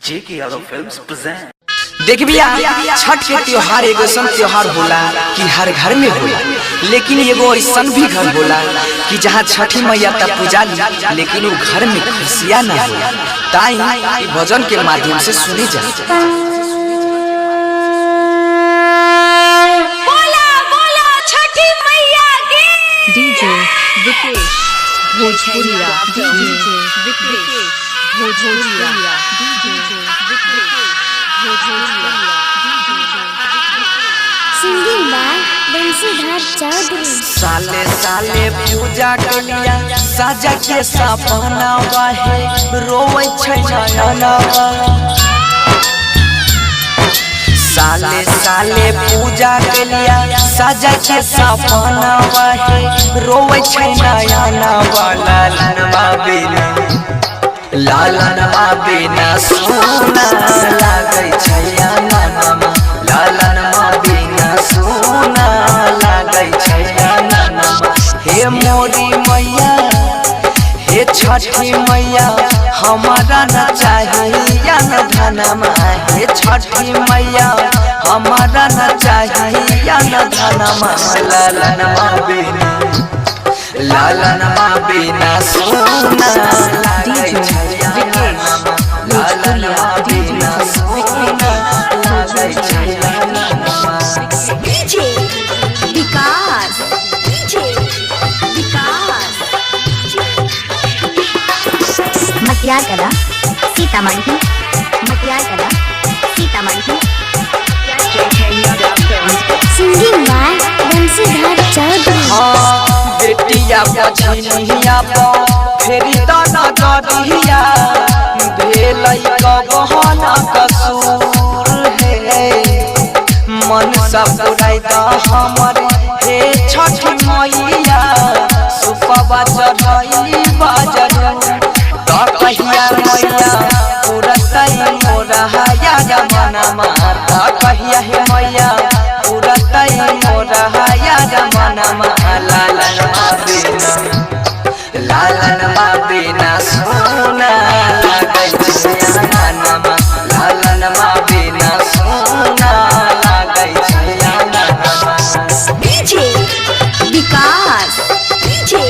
जेके Yadav films present. देख भैया, छठ के त्योहार एगो ऐसा त्योहार होला कि हर घर में होला, लेकिन एगो ऐसा भी घर होला कि जहाँ छठी मैया तब पूजा ली लेकिन वो घर में खुशियाँ ना होला। ताई भजन के माध्यम से सुनी जा। डीजे विकेश भोजपुरिया, डीजे विकेश भोजपुरिया, डीजे विकेश भोजपुरिया, सिंगिंग बाय बंसीधर चौधरी। साले साले पूजा के लिया साजा के सपना है, रोवे छै नयनवा। साले साले पूजा के लिया साजा के सपना है, रोवे छै नयनवा। लालनवा बिना सोना लागै छै ननमा, लालनवा बिना सोना लागै छै ननमा। हे मोरी मैया, हे छठी मैया, हमारा न चाहिए न धनमा। हे छठी मैया, हमारा न चाहिए न धनमा। लालनवा बिना सोना लागै छै ननमा, लालनवा बिना सोना लागै छै ननमा। डीजे विकास, डीजे विकास। मटियार कला सीतामढ़ी, मटियार कला सीतामढ़ी। Singing by Bansidhar Chaudhary. बेटिया बछनिया फेरी दाना गरिया, भेलै कबहन कसूर हे। मन सब पुराई द हमर हे छठी मैया, सुपवा चढ़ई बाजर त कहिया मैया पुरतै मोरा या मनमा। त कहिया हे मैया पुरतै मोरा या मनमा। लालनवा बिना सोना लागै छै ननमा, लालनवा बिना सोना लागै छै ननमा। डीजे विकास, डीजे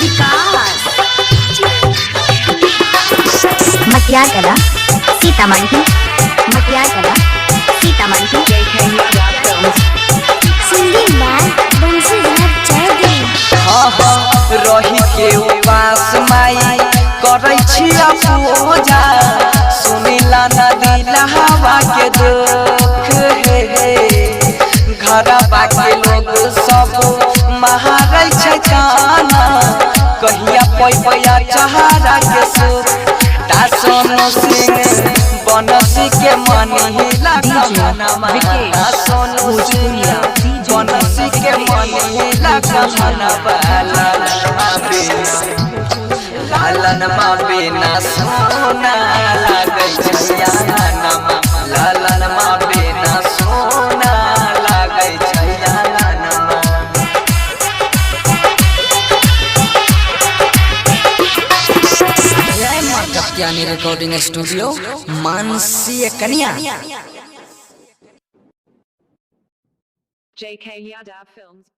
विकास। मटियार कला सीतामढ़ी, मटियार कला सीतामढ़ी। Singing by Bansidhar Chaudhary. रही के उपास माई करै छिया पूजा, सुनिला न दिला हवा के दुख हे। घर बाके लोग सब महारै छै ताना, कहिया पैया चहारा के सुख। सोनू सिंह बनसी के मनीला कहनमा, सोनू सिंह बनसी के मनीला कहनमा। लालनवा बिना सोना लागै छै ननमा, लालनवा बिना सोना लागै छै ननमा। जय माता ज्ञानी रिकॉर्डिंग स्टूडियो, मानसी कन्या। JK Yadav Films।